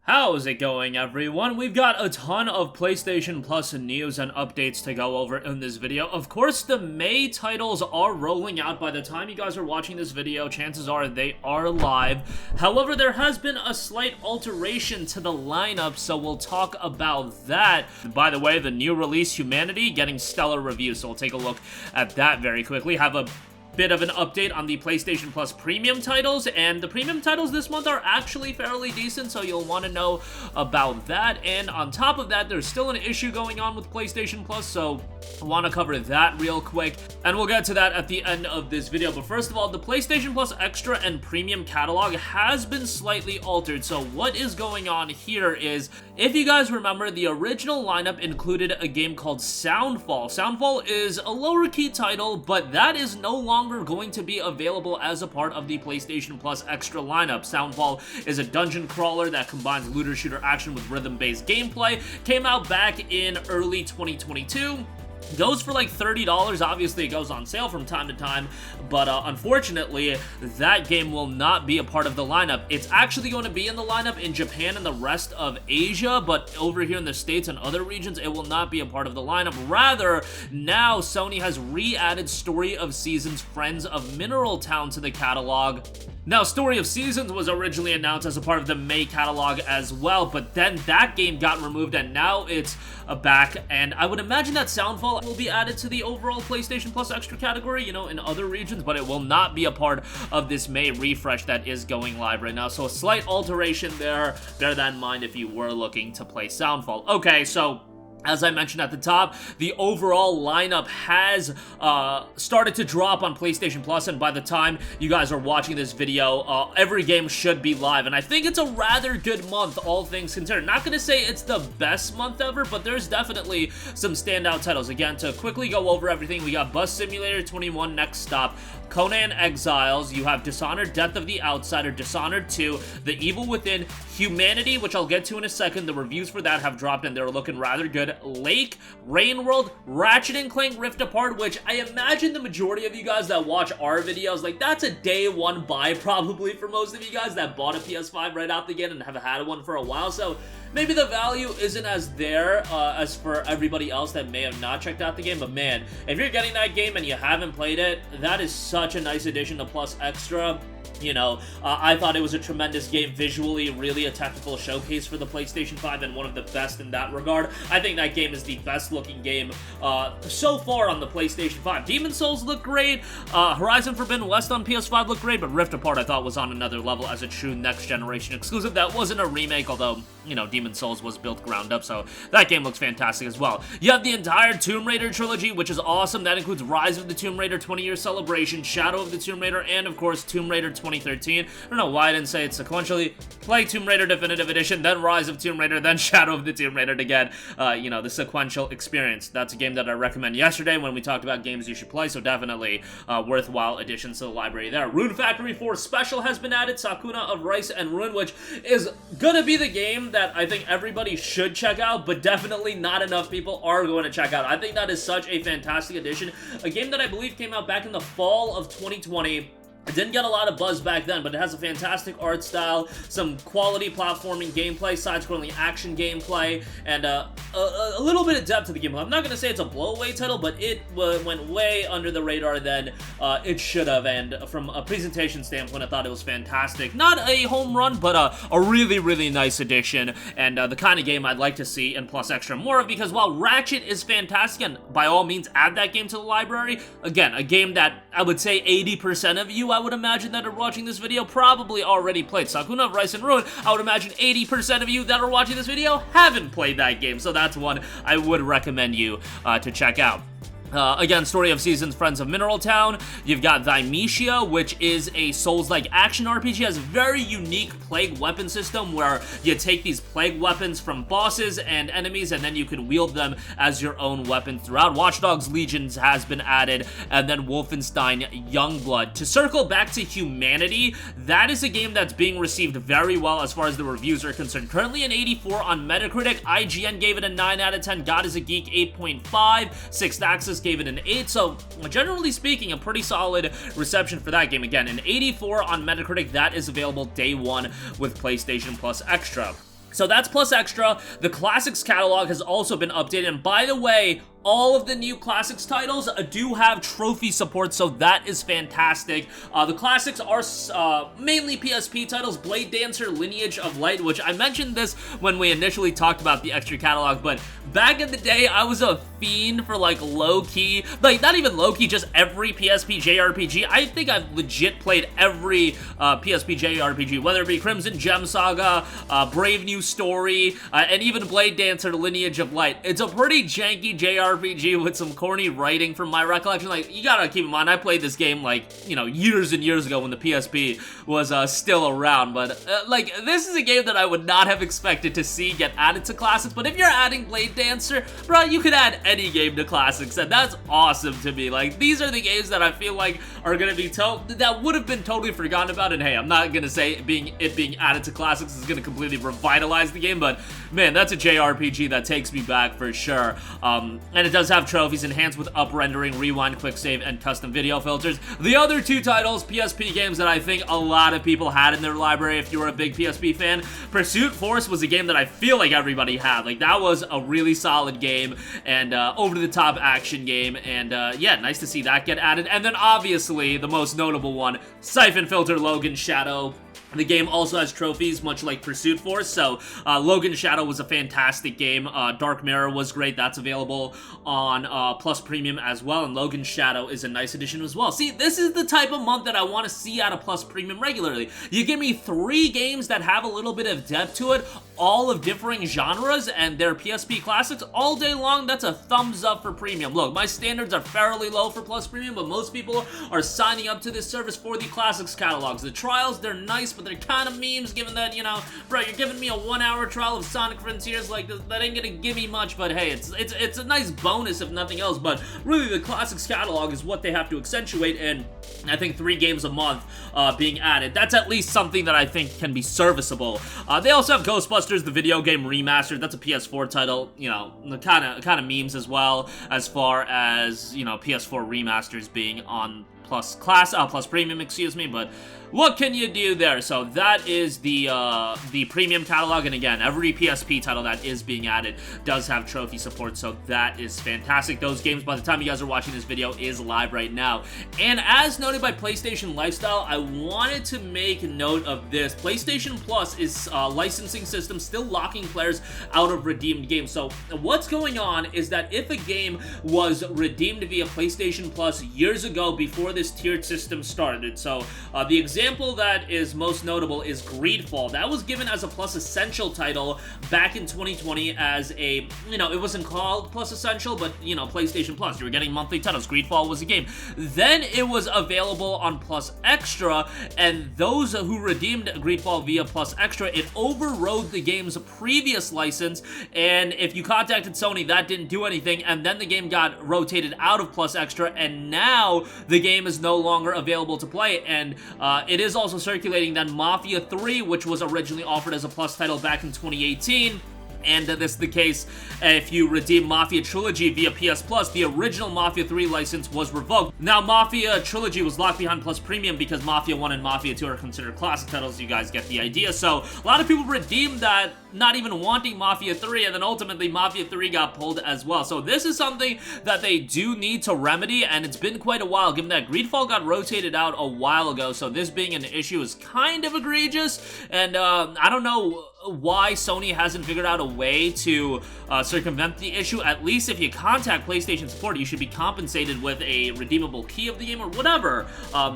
How's it going, everyone? We've got a ton of PlayStation Plus news and updates to go over in this video. Of course, the May titles are rolling out. By the time you guys are watching this video, chances are they are live. However, there has been a slight alteration to the lineup, so we'll talk about that. By the way, the new release, Humanity, getting stellar reviews, so we'll take a look at that very quickly. Have a bit of an update on the PlayStation Plus premium titles, and the premium titles this month are actually fairly decent, so you'll want to know about that. And on top of that, there's still an issue going on with PlayStation Plus, so I want to cover that real quick, and we'll get to that at the end of this video. But first of all, the PlayStation Plus Extra and Premium catalog has been slightly altered. So what is going on here is, if you guys remember, the original lineup included a game called Soundfall. Soundfall is a lower key title, but that is no longer going to be available as a part of the PlayStation Plus Extra lineup. Soundfall is a dungeon crawler that combines looter shooter action with rhythm-based gameplay. Came out back in early 2022. Goes for like $30. Obviously, it goes on sale from time to time, but unfortunately, that game will not be a part of the lineup. It's actually going to be in the lineup in Japan and the rest of Asia, but over here in the States and other regions, it will not be a part of the lineup. Rather, now Sony has re-added Story of Seasons Friends of Mineral Town to the catalog. Now, Story of Seasons was originally announced as a part of the May catalog as well, but then that game got removed and now it's back, and I would imagine that Soundfall will be added to the overall PlayStation Plus Extra category, you know, in other regions, but it will not be a part of this May refresh that is going live right now. So a slight alteration there. Bear that in mind if you were looking to play Soundfall. Okay, so as I mentioned at the top, the overall lineup has started to drop on PlayStation Plus, and by the time you guys are watching this video, every game should be live, and I think it's a rather good month, all things considered. Not gonna say it's the best month ever, but there's definitely some standout titles. Again, to quickly go over everything, we got Bus Simulator 21 Next Stop, Conan Exiles, you have Dishonored Death of the Outsider, Dishonored 2, The Evil Within, Humanity, which I'll get to in a second. The reviews for that have dropped and they're looking rather good. Lake, Rain World, Ratchet & Clank Rift Apart, which I imagine the majority of you guys that watch our videos, like, that's a day one buy probably for most of you guys that bought a PS5 right out the gate and have had one for a while, so maybe the value isn't as there as for everybody else that may have not checked out the game, but man, if you're getting that game and you haven't played it, that is such a nice addition to Plus Extra. You know, I thought it was a tremendous game visually, really a technical showcase for the PlayStation 5 and one of the best in that regard. I think that game is the best looking game so far on the PlayStation 5. Demon's Souls looked great, Horizon Forbidden West on PS5 looked great, but Rift Apart I thought was on another level as a true next generation exclusive. That wasn't a remake, although, you know, Demon's Souls was built ground up, so that game looks fantastic as well. You have the entire Tomb Raider trilogy, which is awesome. That includes Rise of the Tomb Raider 20-year celebration, Shadow of the Tomb Raider, and of course Tomb Raider 2013. I don't know why I didn't say it sequentially. Play Tomb Raider Definitive Edition, then Rise of Tomb Raider, then Shadow of the Tomb Raider to get, you know, the sequential experience. That's a game that I recommended yesterday when we talked about games you should play, so definitely worthwhile additions to the library there. Rune Factory 4 Special has been added, Sakuna of Rice and Ruin, which is gonna be the game that I think everybody should check out, but definitely not enough people are going to check out. I think that is such a fantastic addition. A game that I believe came out back in the fall of 2020. It didn't get a lot of buzz back then, but it has a fantastic art style, some quality platforming gameplay, side-scrolling action gameplay, and a little bit of depth to the gameplay. I'm not going to say it's a blow-away title, but it went way under the radar than it should have, and from a presentation standpoint, I thought it was fantastic. Not a home run, but a really, really nice addition, and the kind of game I'd like to see in Plus Extra more of, because while Ratchet is fantastic, and by all means add that game to the library, again, a game that I would say 80% of you, I would imagine, that are watching this video probably already played. Sakuna of Rice and Ruin, I would imagine 80% of you that are watching this video haven't played that game, so that's one I would recommend you to check out. Again, Story of Seasons, Friends of Mineral Town. You've got Thymesia, which is a Souls-like action RPG. It has a very unique plague weapon system where you take these plague weapons from bosses and enemies, and then you can wield them as your own weapon throughout. Watch Dogs Legions has been added, and then Wolfenstein Youngblood. To circle back to Humanity, that is a game that's being received very well as far as the reviews are concerned. Currently an 84 on Metacritic. IGN gave it a 9 out of 10. God is a Geek 8.5. Sixth Axis gave it an 8, so generally speaking, a pretty solid reception for that game. Again, an 84 on Metacritic. That is available day one with PlayStation Plus Extra. So that's Plus Extra. The Classics catalog has also been updated, and by the way, all of the new Classics titles do have trophy support, so that is fantastic. The Classics are mainly PSP titles, Blade Dancer, Lineage of Light, which I mentioned this when we initially talked about the extra catalog, but back in the day, I was a fiend for, like, low-key, like, not even low-key, just every PSP JRPG. I think I've legit played every PSP JRPG, whether it be Crimson Gem Saga, Brave New Story, and even Blade Dancer, Lineage of Light. It's a pretty janky JRPG with some corny writing from my recollection. Like, you gotta keep in mind, I played this game, like, you know, years and years ago when the PSP was still around, but, like, this is a game that I would not have expected to see get added to Classics, but if you're adding Blade Dancer, bro, you could add any game to Classics, and that's awesome to me. Like, these are the games that I feel like are gonna be that would have been totally forgotten about, and hey, I'm not gonna say it being added to Classics is gonna completely revitalize the game, but man, that's a JRPG that takes me back for sure. And it does have trophies enhanced with up-rendering, rewind, quick save, and custom video filters. The other two titles, PSP games that I think a lot of people had in their library if you were a big PSP fan. Pursuit Force was a game that I feel like everybody had. Like, that was a really solid game and over-the-top action game, and yeah, nice to see that get added. And then obviously, the most notable one, Siphon Filter Logan Shadow. The game also has trophies, much like Pursuit Force, so Logan Shadow was a fantastic game. Dark Mirror was great. That's available on Plus Premium as well, and Logan Shadow is a nice addition as well. See, this is the type of month that I want to see out of Plus Premium regularly. You give me 3 games that have a little bit of depth to it, all of differing genres, and they're PSP classics all day long. That's a thumbs up for Premium. Look, my standards are fairly low for Plus Premium, but most people are signing up to this service for the classics catalogs. The trials, they're nice, but they're kind of memes, given that, you know, bro, you're giving me a 1-hour trial of Sonic Frontiers, like, that ain't gonna give me much, but hey, it's a nice bonus if nothing else, but really the classics catalog is what they have to accentuate, and I think 3 games a month being added, that's at least something that I think can be serviceable. They also have Ghostbusters, the video game remastered. That's a PS4 title, you know, kind of memes as well, as far as, you know, PS4 remasters being on Plus Premium, excuse me, but what can you do there? So that is the premium catalog, and again, every PSP title that is being added does have trophy support, so that is fantastic. Those games, by the time you guys are watching this video, is live right now. And as noted by PlayStation Lifestyle, I wanted to make note of this. PlayStation Plus is licensing system still locking players out of redeemed games. So what's going on is that if a game was redeemed via PlayStation Plus years ago before this tiered system started, so the example that is most notable is Greedfall. That was given as a Plus Essential title back in 2020 as a, you know, it wasn't called Plus Essential, but, you know, PlayStation Plus. You were getting monthly titles. Greedfall was a game. Then it was available on Plus Extra, and those who redeemed Greedfall via Plus Extra, it overrode the game's previous license, and if you contacted Sony, that didn't do anything, and then the game got rotated out of Plus Extra, and now the game is no longer available to play, and it is also circulating that Mafia 3, which was originally offered as a Plus title back in 2018, and this is the case if you redeem Mafia Trilogy via PS Plus, the original Mafia 3 license was revoked. Now, Mafia Trilogy was locked behind Plus Premium because Mafia 1 and Mafia 2 are considered classic titles. You guys get the idea. So, a lot of people redeemed that, not even wanting Mafia 3, and then ultimately Mafia 3 got pulled as well. So, this is something that they do need to remedy, and it's been quite a while, given that Greedfall got rotated out a while ago, so this being an issue is kind of egregious, and I don't know why Sony hasn't figured out a way to circumvent the issue. At least if you contact PlayStation support, you should be compensated with a redeemable key of the game or whatever.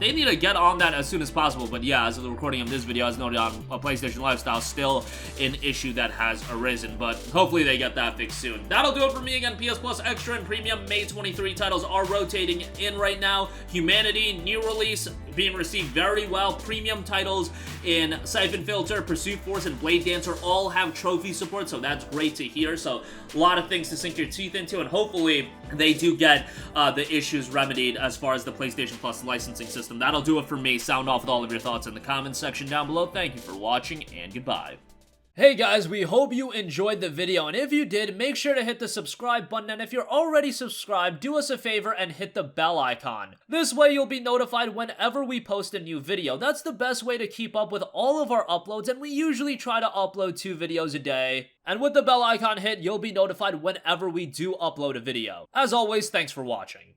They need to get on that as soon as possible, but yeah, as of the recording of this video, as noted on PlayStation Lifestyle, still an issue that has arisen, but hopefully they get that fixed soon. That'll do it for me. Again, PS Plus Extra and Premium May 23 titles are rotating in right now. Humanity, new release, being received very well. Premium titles in Siphon Filter, Pursuit Force, and Blade Dancer all have trophy support, so that's great to hear. So a lot of things to sink your teeth into, and hopefully they do get the issues remedied as far as the PlayStation Plus licensing system. That'll do it for me. Sound off with all of your thoughts in the comments section down below. Thank you for watching, and goodbye. Hey guys, we hope you enjoyed the video, and if you did, make sure to hit the subscribe button, and if you're already subscribed, do us a favor and hit the bell icon. This way you'll be notified whenever we post a new video. That's the best way to keep up with all of our uploads, and we usually try to upload 2 videos a day. And with the bell icon hit, you'll be notified whenever we do upload a video. As always, thanks for watching.